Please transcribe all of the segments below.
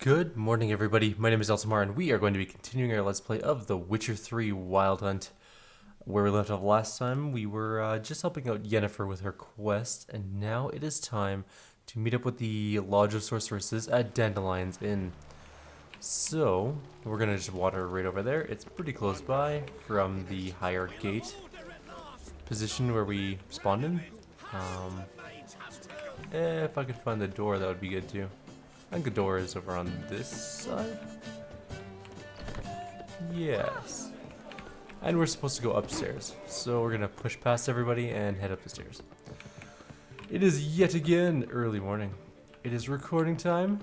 Good morning, everybody. My name is Eltimar, and we are going to be continuing our Let's Play of The Witcher 3 Wild Hunt. Where we left off last time, we were just helping out Yennefer with her quest, and now it is time to meet up with the Lodge of Sorceresses at Dandelion's Inn. So, we're going to just water right over there. It's pretty close by from the higher gate position where we spawned in. If I could find the door, that would be good too. I think the door is over on this side. Yes. And we're supposed to go upstairs. So we're gonna push past everybody and head up the stairs. It is yet again early morning. It is recording time.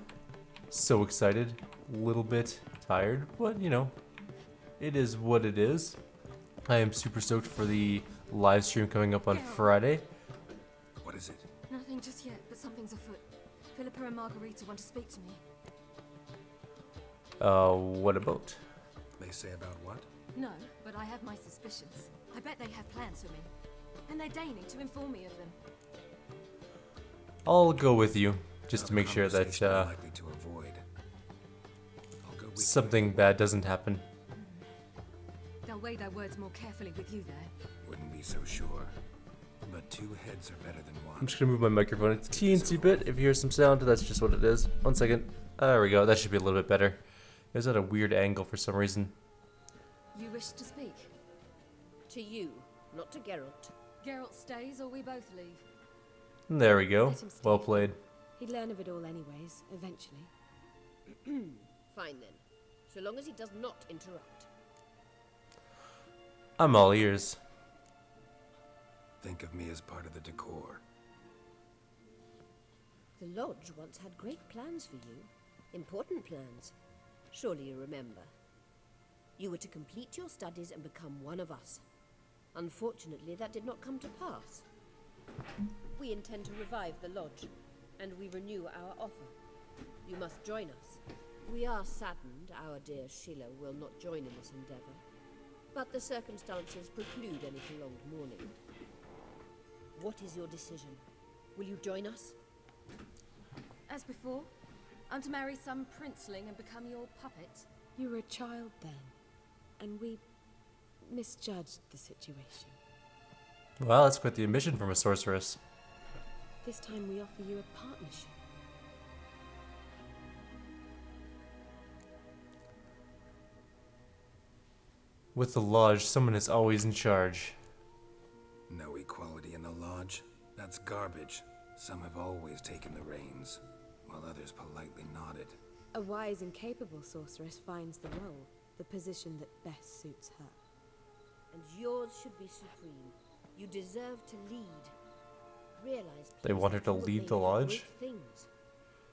So excited. A little bit tired, but you know, it is what it is. I am super stoked for the live stream coming up on Friday. What is it? Nothing just yet, but something's afoot. Philippa and Margarita want to speak to me. What about? They say about what? No, but I have my suspicions. I bet they have plans for me. And they're deigning to inform me of them. I'll go with you, just to Another make sure that conversation I'm likely to avoid. I'll go with something bad doesn't happen. They'll weigh their words more carefully with you there. Wouldn't be so sure. But two heads are better than one. I'm just gonna move my microphone a teensy bit. If you hear some sound, that's just what it is. 1 second. There we go. That should be a little bit better. It was at a weird angle for some reason. You wish to speak? To you, not to Geralt. Geralt stays or we both leave? There we go. Let him stay. Well played. He'd learn of it all anyways, eventually. Fine then, so long as he does not interrupt. I'm all ears. Think of me as part of the decor. The Lodge once had great plans for you. Important plans. Surely you remember. You were to complete your studies and become one of us. Unfortunately, that did not come to pass. We intend to revive the Lodge, and we renew our offer. You must join us. We are saddened our dear Sheila will not join in this endeavor, but the circumstances preclude any prolonged mourning. What is your decision? Will you join us? As before, I'm to marry some princeling and become your puppet. You were a child then, and we misjudged the situation. Well, that's quite the admission from a sorceress. This time we offer you a partnership. With the lodge, someone is always in charge. No equality in the lodge? That's garbage. Some have always taken the reins, while others politely nodded. A wise and capable sorceress finds the role, the position that best suits her. And yours should be supreme. You deserve to lead. Realize, They want her to you were lead made the for lodge? great things.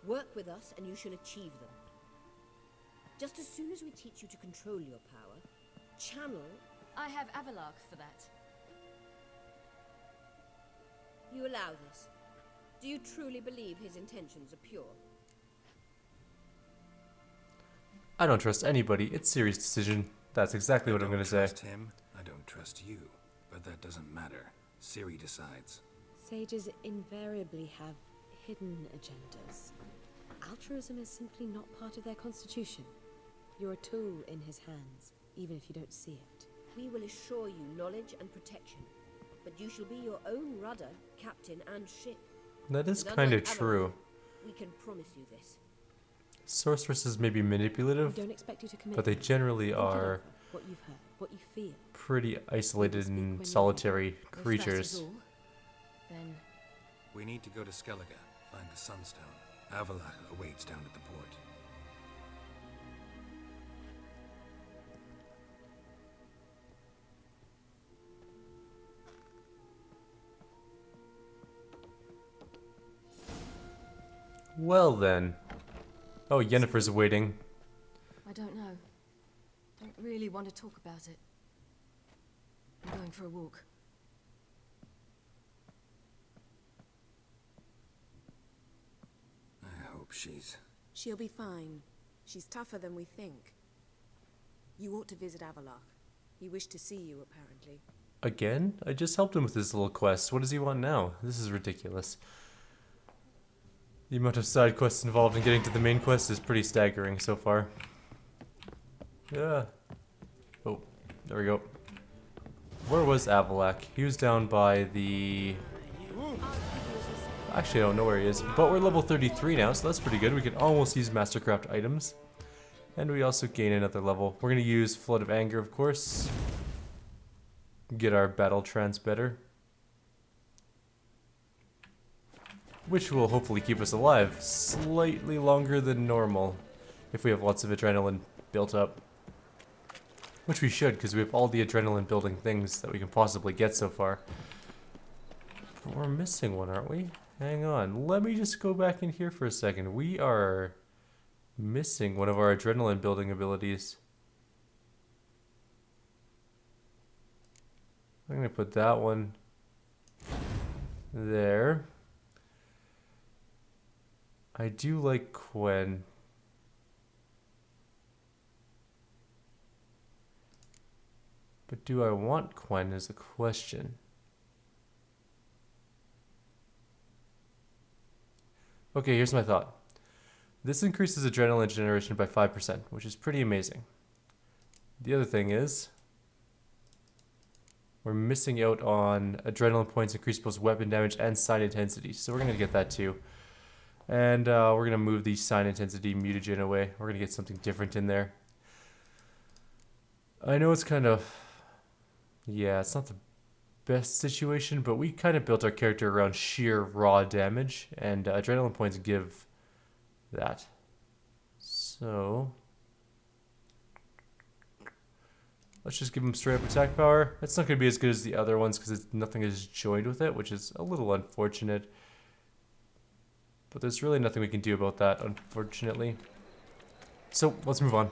Work with us and you shall achieve them. Just as soon as we teach you to control your power, channel, I have Avalark for that. you allow this. Do you truly believe his intentions are pure? I don't trust anybody. It's a serious decision. That's exactly what I'm gonna say. I don't trust him. I don't trust you. But that doesn't matter. Ciri decides. Sages invariably have hidden agendas. Altruism is simply not part of their constitution. You're a tool in his hands, even if you don't see it. We will assure you knowledge and protection, but you shall be your own rudder, captain, and ship. That is And kind of unlike true. Avalon, we can promise you this. Sorceresses may be We manipulative, don't expect you to commit. but they generally Think it are over, what you've heard, what you feel. pretty isolated speak when and you're solitary If that is creatures. all, then We need to go to Skellige, find the sunstone. Avalach awaits down at the port. Well then. Oh, Yennefer's waiting. I don't know. Don't really want to talk about it. I'm going for a walk. I hope she's... She'll be fine. She's tougher than we think. You ought to visit Avalark. He wished to see you, apparently. Again? I just helped him with his little quest. What does he want now? This is ridiculous. The amount of side quests involved in getting to the main quest is pretty staggering so far. Yeah. Oh, there we go. Where was Avalak? He was down by the... Actually, I don't know where he is. But we're level 33 now, so that's pretty good. We can almost use Mastercraft items. And we also gain another level. We're going to use Flood of Anger, of course. Get our battle trance better. Which will hopefully keep us alive slightly longer than normal. If we have lots of adrenaline built up. Which we should, because we have all the adrenaline building things that we can possibly get so far. But we're missing one, aren't we? Hang on. Let me just go back in here for a second. We are missing one of our adrenaline building abilities. I'm going to put that one there. I do like Quen. But do I want Quen is the question. Okay, here's my thought. This increases adrenaline generation by 5%, which is pretty amazing. The other thing is, we're missing out on adrenaline points increase both weapon damage and sign intensity, so we're going to get that too. And we're going to move the sign intensity mutagen away. We're going to get something different in there. I know it's kind of... Yeah, it's not the best situation, but we kind of built our character around sheer raw damage, and adrenaline points give that. So... let's just give him straight up attack power. It's not going to be as good as the other ones because nothing is joined with it, which is a little unfortunate. But there's really nothing we can do about that, unfortunately. So, let's move on.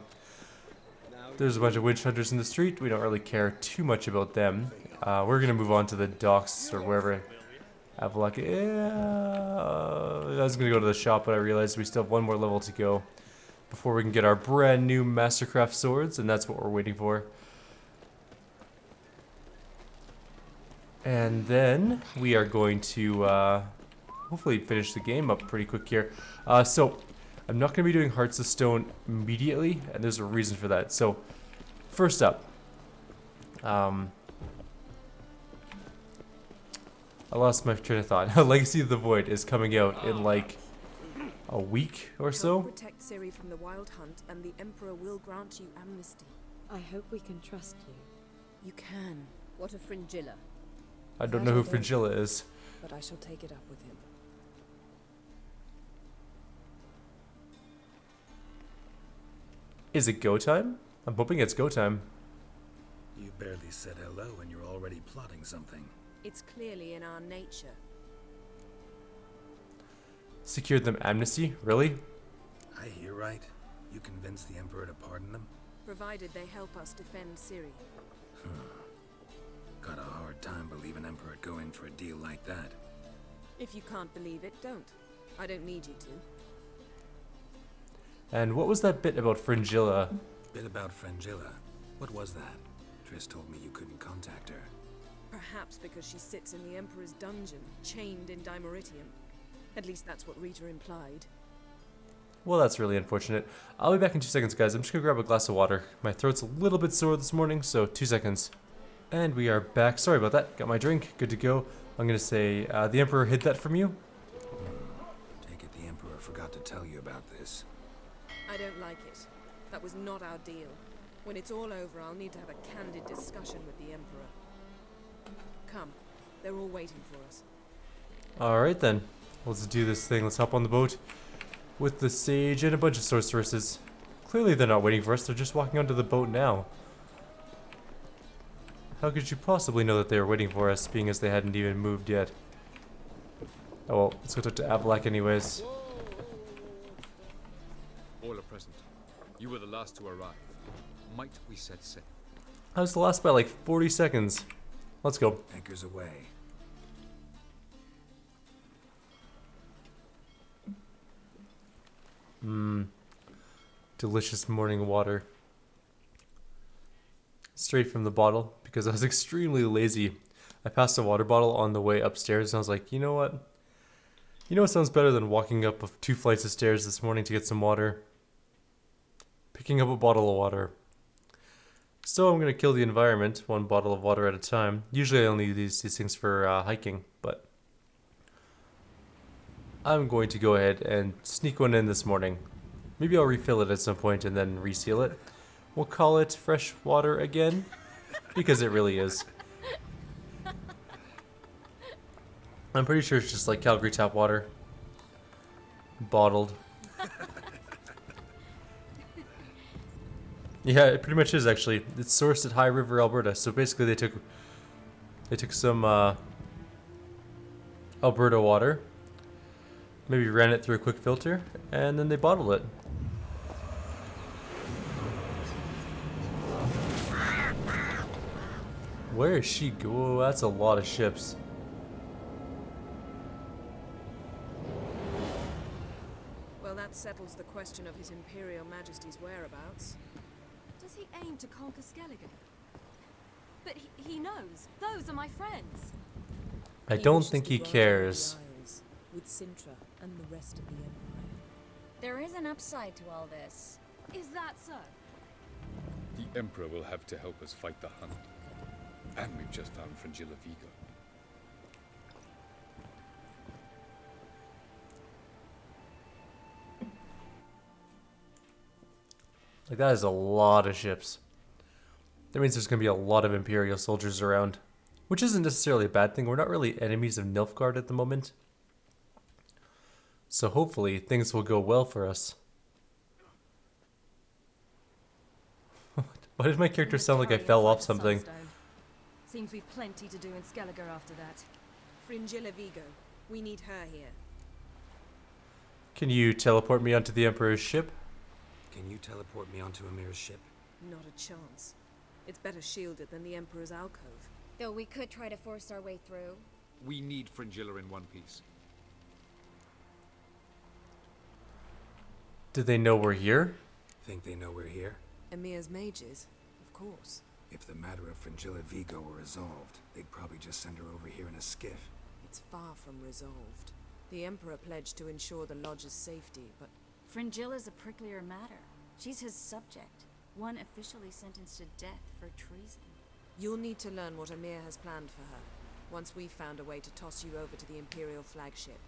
There's a bunch of witch hunters in the street. We don't really care too much about them. We're going to move on to the docks or wherever Avalak... I was going to go to the shop, but I realized we still have one more level to go before we can get our brand new Mastercraft swords, and that's what we're waiting for. And then we are going to hopefully finish the game up pretty quick here. So I'm not going to be doing Hearts of Stone immediately, and there's a reason for that. So first up, I lost my train of thought. Legacy of the Void is coming out in like a week or so. Help protect Ciri from the wild hunt, and the Emperor will grant you amnesty. I hope we can trust you. You can, What a fringilla. I don't know who Frigilla is. but I shall take it up with him. Is it go time? I'm hoping it's go time. You barely said hello and you're already plotting something. It's clearly in our nature. Secured them amnesty? Really? I hear right. You convinced the Emperor to pardon them? Provided they help us defend Ciri. Got a hard time believing Emperor'd go in for a deal like that. If you can't believe it, don't. I don't need you to. And what was that bit about Fringilla? Bit about Frangilla. What was that? Triss told me you couldn't contact her. Perhaps because she sits in the Emperor's dungeon, chained in Dimeritium. At least that's what Rita implied. Well, that's really unfortunate. I'll be back in 2 seconds, guys. I'm just gonna grab a glass of water. My throat's a little bit sore this morning, so 2 seconds. And we are back. Sorry about that. Got my drink. Good to go. I'm gonna say, the Emperor hid that from you? Take it the Emperor forgot to tell you about this. I don't like it. That was not our deal. When it's all over, I'll need to have a candid discussion with the Emperor. Come. They're all waiting for us. Alright then. Let's do this thing. Let's hop on the boat with the sage and a bunch of sorceresses. Clearly they're not waiting for us. They're just walking onto the boat now. How could you possibly know that they were waiting for us, being as they hadn't even moved yet? Oh well, let's go talk to Avalak anyways. All are present. You were the last to arrive. Might we set sail? I was the last by like 40 seconds. Let's go. Anchors away. Delicious morning water. Straight from the bottle, because I was extremely lazy. I passed a water bottle on the way upstairs and I was like, you know what? You know what sounds better than walking up 2 flights of stairs this morning to get some water? Picking up a bottle of water. So I'm going to kill the environment, 1 bottle of water at a time. Usually I only use these things for hiking, but I'm going to go ahead and sneak one in this morning. Maybe I'll refill it at some point and then reseal it. We'll call it fresh water again, because it really is. I'm pretty sure it's just like Calgary tap water. Bottled. Yeah, it pretty much is actually. It's sourced at High River, Alberta. So basically they took some Alberta water, maybe ran it through a quick filter, and then they bottled it. Where is she go? Whoa, that's a lot of ships. Well, that settles the question of His Imperial Majesty's whereabouts. Does he aim to conquer Skellige? But he knows. Those are my friends. I don't think he cares. With Sintra and the rest of the Empire. There is an upside to all this. Is that so? The Emperor will have to help us fight the Hunt. And we've just found Fringilla Vigo. Like, that is a lot of ships. That means there's going to be a lot of Imperial soldiers around. Which isn't necessarily a bad thing. We're not really enemies of Nilfgaard at the moment. So hopefully things will go well for us. Why did my character sound like I fell off something? Seems we've plenty to do in Skellige after that. Fringilla Vigo. We need her here. Can you teleport me onto the Emperor's ship? Can you teleport me onto Amir's ship? Not a chance. It's better shielded than the Emperor's alcove. Though we could try to force our way through. We need Fringilla in one piece. Do they know we're here? Think they know we're here? Emir's mages, of course. If the matter of Fringilla Vigo were resolved, they'd probably just send her over here in a skiff. It's far from resolved. The Emperor pledged to ensure the Lodge's safety, but Fringilla's a pricklier matter. She's his subject, one officially sentenced to death for treason. you'll need to learn what Emir has planned for her, once we've found a way to toss you over to the Imperial flagship.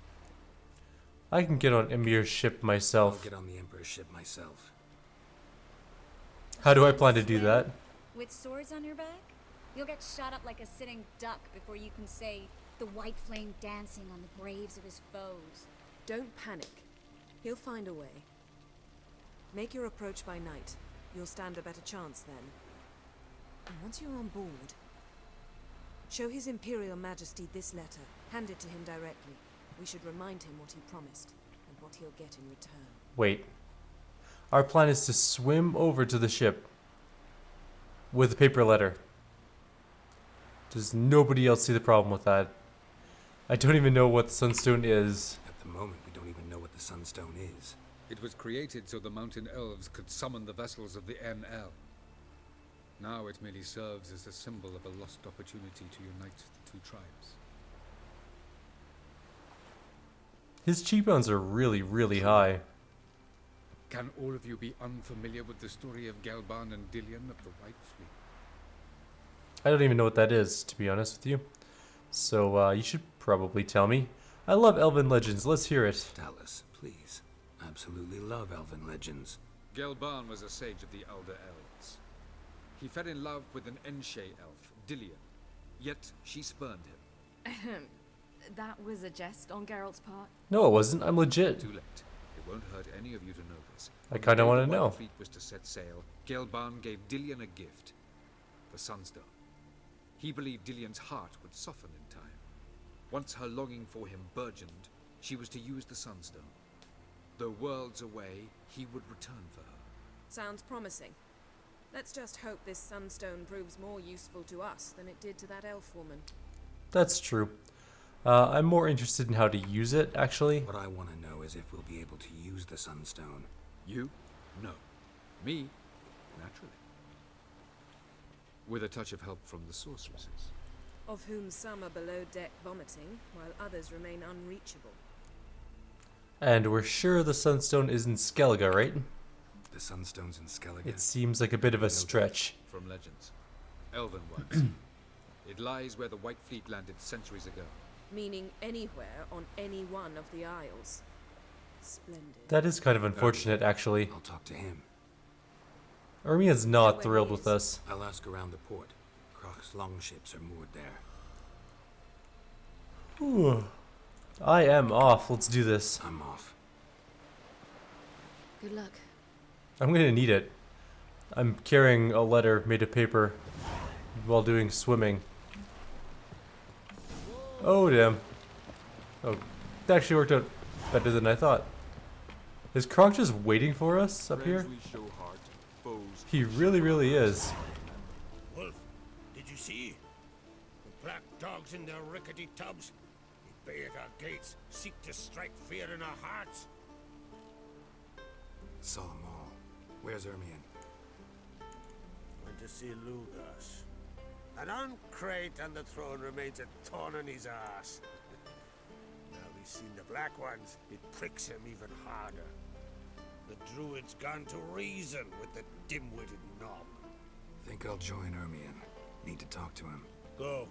I can get on Emir's ship I'll myself. get on the Emperor's ship myself. How do I plan to do that? With swords on your back? You'll get shot up like a sitting duck before you can say, the white flame dancing on the graves of his foes. Don't panic. He'll find a way. Make your approach by night. You'll stand a better chance then. And once you're on board, show His Imperial Majesty this letter. Hand it to him directly. We should remind him what he promised, and what he'll get in return. Wait. Our plan is to swim over to the ship with a paper letter. Does nobody else see the problem with that? I don't even know what the sunstone is. At the moment, we don't even know what the sunstone is. It was created so the mountain elves could summon the vessels of the NL. Now it merely serves as a symbol of a lost opportunity to unite the two tribes. His cheekbones are really, really high. Can all of you be unfamiliar with the story of Gelban and Dillion of the White Fleet? I don't even know what that is, to be honest with you. So, you should probably tell me. I love elven legends. Let's hear it. Dallas, please. Absolutely love elven legends. Gelban was a sage of the Elder Elves. He fell in love with an Enshe elf, Dillion. Yet she spurned him. That was a jest on Geralt's part. No, it wasn't. I'm legit. Too late. It won't hurt any of you to know this. I kinda wanna When the know. White Fleet was to set sail, Gelban gave Dillion a gift. The Sunstone. He believed Dillion's heart would soften in time. Once her longing for him burgeoned, she was to use the Sunstone. Though worlds away, he would return for her. Sounds promising. Let's just hope this sunstone proves more useful to us than it did to that elf woman. That's true. I'm more interested in how to use it, actually. What I want to know is if we'll be able to use the sunstone. You? No. Me? Naturally. With a touch of help from the sorceresses. Of whom some are below deck vomiting, while others remain unreachable. And we're sure the sunstone is in Skellige, right? The sunstone's in Skellige. It seems like a bit of a stretch. From legends. Elven ones. It lies where the White Fleet landed centuries ago. Meaning anywhere on any one of the isles. Splendid. That is kind of unfortunate, actually. I'll talk to him. Ermia's not thrilled with us. I'll ask around the port. Croc's longships are moored there. Ooh. I am off. Let's do this. I'm off. Good luck. I'm gonna need it. I'm carrying a letter made of paper while doing swimming. Oh, damn. Oh, that actually worked out better than I thought. Is Croc just waiting for us up here? He really, really is. Wolf, did you see? The black dogs in their rickety tubs. They bay at our gates, seek to strike fear in our hearts. Saw 'em all. Where's Ermion? Went to see Lugas. And on Crate on the throne remains a thorn in his ass. Now he's seen the black ones, it pricks him even harder. The druid's gone to reason with the dim-witted knob. Think I'll join Ermion. Need to talk to him. Go.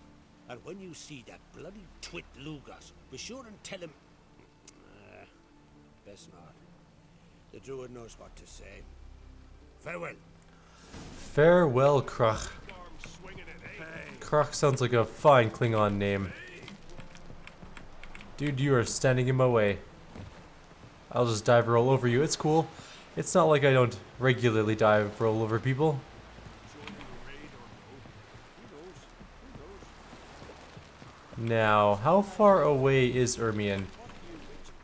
And when you see that bloody twit Lugas, be sure and tell him... best not. The druid knows what to say. Farewell. Farewell, Croc. Croc sounds like a fine Klingon name. Dude, you are standing in my way. I'll just dive roll over you. It's cool. It's not like I don't regularly dive roll over people. Now, how far away is Ermion?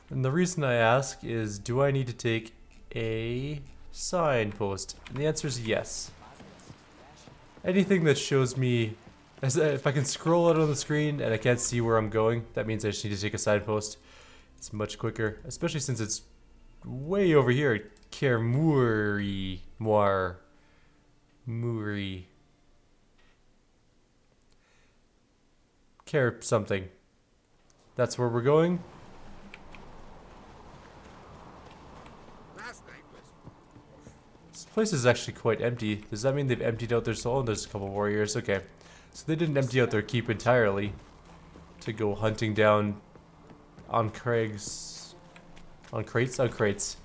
And the reason I ask is, do I need to take a signpost? And the answer is yes. Anything that shows me, if I can scroll out on the screen and I can't see where I'm going, that means I just need to take a signpost. It's much quicker, especially since it's way over here at Kaer Muri. Kaer something. That's where we're going. This place is actually quite empty. Does that mean they've emptied out their soul? And there's a couple warriors. Okay. So they didn't empty out their keep entirely to go hunting down on crates. On crates? On crates.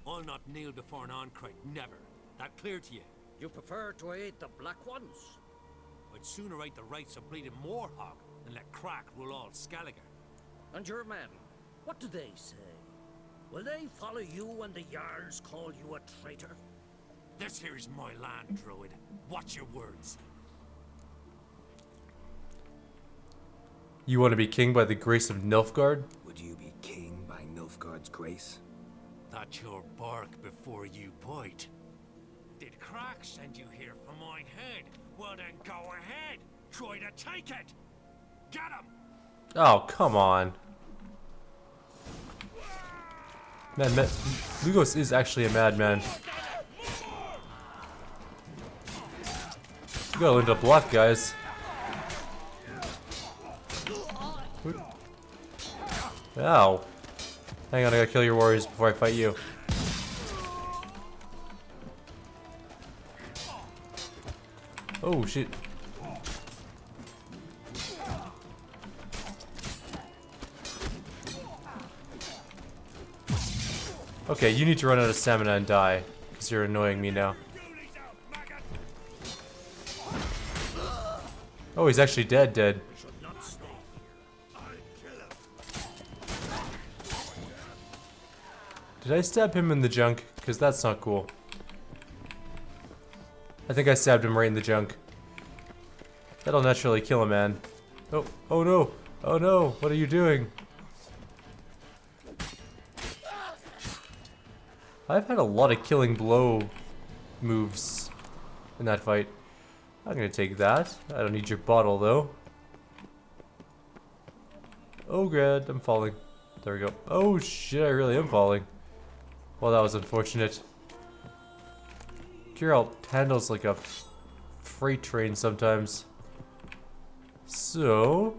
I'll not kneel before an on-crate, never. That clear to you? You prefer to aid the black ones? I'd sooner right the rights of bleeding Moorhog than let Crack rule all Skellige. And your men, what do they say? Will they follow you when the Jarls call you a traitor? This here is my land, Druid. Watch your words. You want to be king by the grace of Nilfgaard? Would you be king by Nilfgaard's grace? That's your bark before you bite. Did Crack send you here for mine head? Well then go ahead. Try to take it. Get him. Oh, come on. Man, Lugos is actually a madman. You gotta learn to block, guys. Ow. Hang on, I gotta kill your warriors before I fight you. Oh, shit. Okay, you need to run out of stamina and die, because you're annoying me now. Oh, he's actually dead. Did I stab him in the junk? Because that's not cool. I think I stabbed him right in the junk. That'll naturally kill a man. Oh, oh no! Oh no! What are you doing? I've had a lot of killing blow moves in that fight. I'm gonna take that. I don't need your bottle though. Oh god, I'm falling. There we go. Oh shit, I really am falling. Well, that was unfortunate. Jarl handles like a freight train sometimes. So,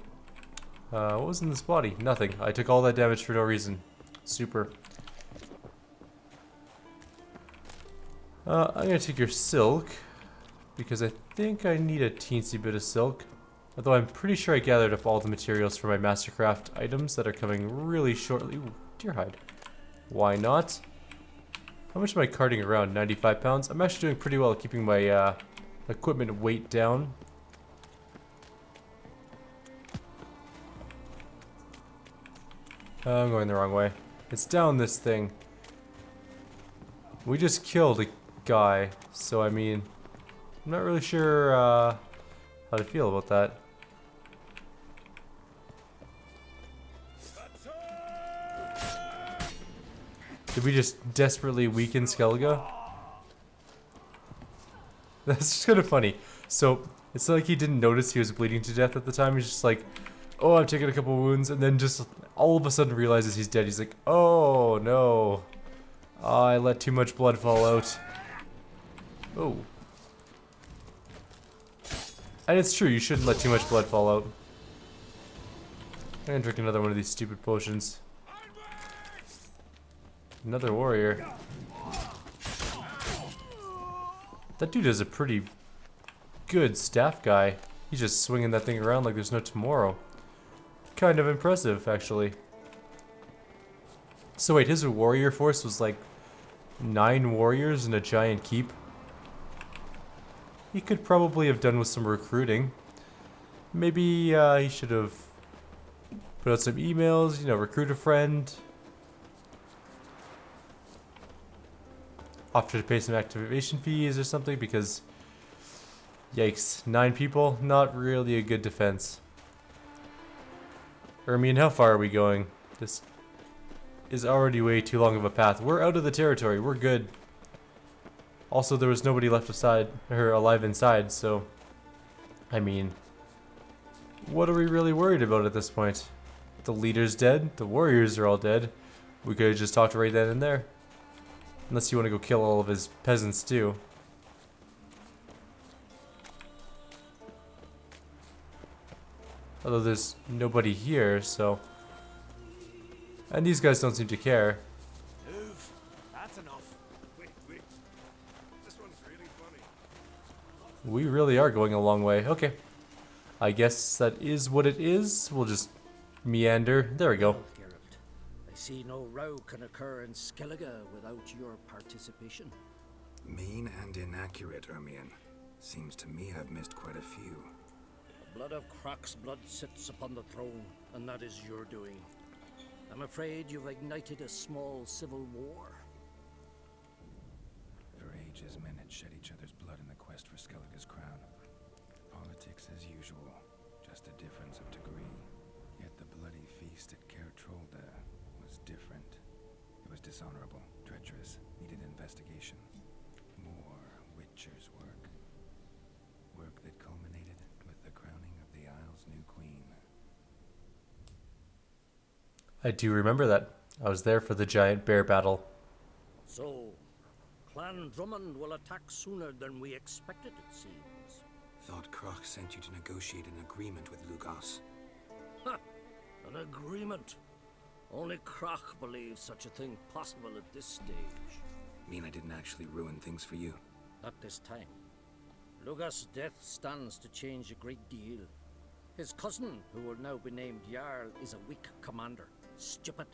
What was in this body? Nothing. I took all that damage for no reason. Super. I'm gonna take your silk, because I think I need a teensy bit of silk. Although I'm pretty sure I gathered up all the materials for my Mastercraft items that are coming really shortly. Ooh, deer hide. Why not? How much am I carting around? 95 pounds? I'm actually doing pretty well at keeping my equipment weight down. I'm going the wrong way. It's down this thing. We just killed a guy, so I mean, I'm not really sure how to feel about that. Did we just desperately weaken Skellige? That's just kind of funny. So, it's not like he didn't notice he was bleeding to death at the time. He's just like, oh, I've taken a couple wounds, and then just all of a sudden realizes he's dead. He's like, oh, no. I let too much blood fall out. Oh. And it's true, you shouldn't let too much blood fall out. I'm gonna drink another one of these stupid potions. Another warrior. That dude is a pretty good staff guy. He's just swinging that thing around like there's no tomorrow. Kind of impressive, actually. So wait, his warrior force was like 9 warriors in a giant keep? He could probably have done with some recruiting. Maybe he should have put out some emails, you know, recruit a friend. Offer to pay some activation fees or something, because yikes, 9 people, not really a good defense. Ermion, how far are we going? This is already way too long of a path. We're out of the territory, we're good. Also, there was nobody left alive inside, so I mean, what are we really worried about at this point? The leader's dead, the warriors are all dead. We could have just talked right then and there. Unless you want to go kill all of his peasants too. Although there's nobody here, so... And these guys don't seem to care. Move. That's enough. Wait. This one's really funny. We really are going a long way. Okay. I guess that is what it is. We'll just meander. There we go. I see no row can occur in Skellige without your participation. Mean and inaccurate, Ermion. Seems to me I've missed quite a few. The blood of Croc's blood sits upon the throne, and that is your doing. I'm afraid you've ignited a small civil war. For ages, men had shed each other's blood in the quest for Skellige's crown. Politics as usual, just a difference of degree. Yet the bloody feast at Caer Trolda was different. It was dishonorable, treacherous, needed investigation. More Witcher's work. Work that culminated with the crowning of the Isle's new queen. I do remember that. I was there for the giant bear battle. So, Clan Drummond will attack sooner than we expected, it seems. Thought Croc sent you to negotiate an agreement with Lugos. Ha! An agreement. Only Croc believes such a thing possible at this stage. Mean I didn't actually ruin things for you? Not this time. Lugos' death stands to change a great deal. His cousin, who will now be named Jarl, is a weak commander. Stupid.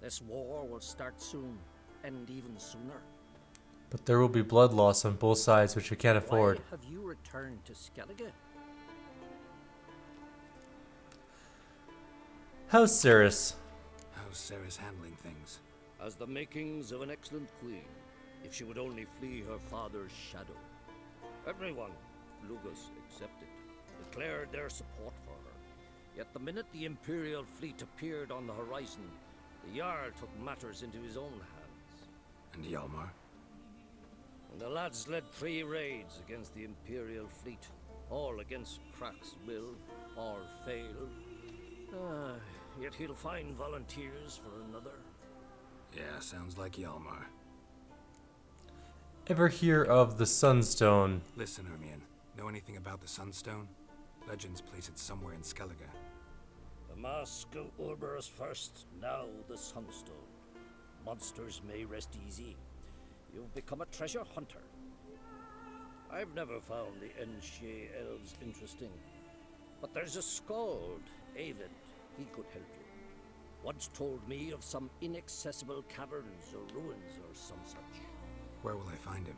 This war will start soon, end even sooner. But there will be blood loss on both sides, which we can't afford. Why have you returned to Skellige? How's Ceres? How's Ceres handling things? Has the makings of an excellent queen, if she would only flee her father's shadow. Everyone, Lugos excepted, declared their support for her. Yet the minute the Imperial fleet appeared on the horizon, the Jarl took matters into his own hands. And Hjalmar? And the lads led 3 raids against the Imperial fleet, all against Croc's will, all failed. Yet he'll find volunteers for another. Yeah, sounds like Hjalmar. Ever hear of the sunstone? Listen, Ermion. Know anything about the sunstone? Legends place it somewhere in Skellige. The The mask of Urber's first, now the sunstone. Monsters may rest easy. You've become a treasure hunter. I've never found the Enshie elves interesting. But there's a skald, Avid. He could help you. Once told me of some inaccessible caverns or ruins or some such. Where will I find him?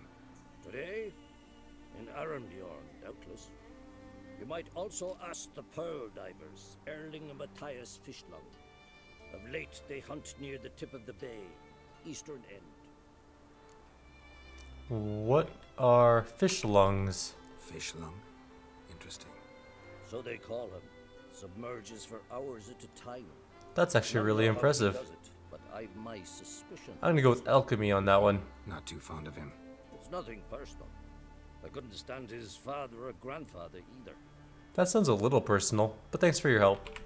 Today? In Arambjorn, doubtless. You might also ask the Pearl Divers, Erling and Matthias Fishlung. Of late, they hunt near the tip of the bay, eastern end. What are fish lungs? Fish lung? Interesting. So they call him. Submerges for hours at a time. That's actually Not really know how he impressive. does it, but I've my suspicion. I'm gonna go with alchemy on that one. Not too fond of him. It's nothing personal. I couldn't stand his father or grandfather either. That sounds a little personal, but thanks for your help.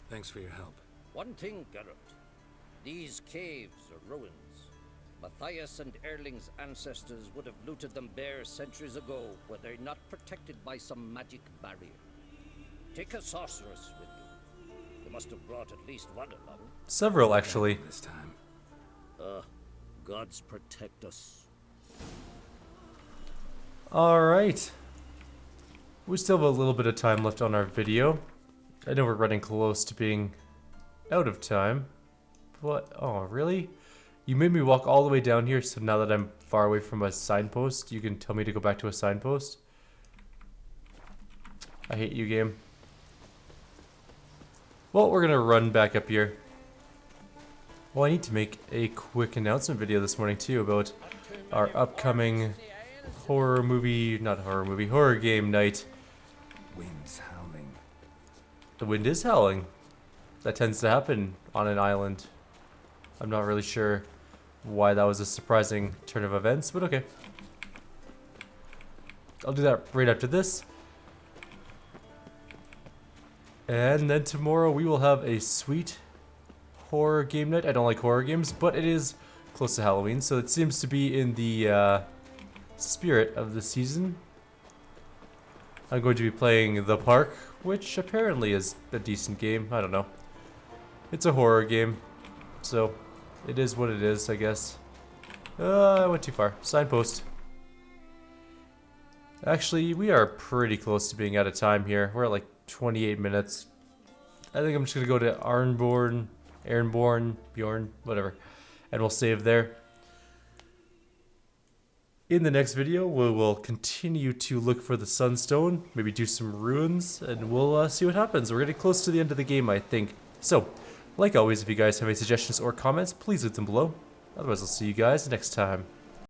Thanks for your help. One thing, Geralt. These caves are ruins. Matthias and Erling's ancestors would have looted them bare centuries ago were they not protected by some magic barrier. Take a sorceress with you. They must have brought at least one along. Several, actually. This time. Gods protect us. Alright. We still have a little bit of time left on our video. I know we're running close to being out of time. But, oh, really? You made me walk all the way down here, so now that I'm far away from a signpost, you can tell me to go back to a signpost? I hate you, game. Well, we're gonna run back up here. Well, I need to make a quick announcement video this morning, too, about our upcoming horror game night. Wind's howling. The wind is howling. That tends to happen on an island. I'm not really sure why that was a surprising turn of events, but okay. I'll do that right after this. And then tomorrow we will have a sweet horror game night. I don't like horror games, but it is close to Halloween, so it seems to be in the spirit of the season. I'm going to be playing The Park, which apparently is a decent game. I don't know. It's a horror game, so it is what it is, I guess. I went too far. Signpost. Actually, we are pretty close to being out of time here. We're at like 28 minutes. I think I'm just going to go to Bjorn, whatever. And we'll save there. In the next video, we will continue to look for the sunstone, maybe do some ruins, and we'll see what happens. We're getting close to the end of the game, I think. So, like always, if you guys have any suggestions or comments, please leave them below. Otherwise, I'll see you guys next time.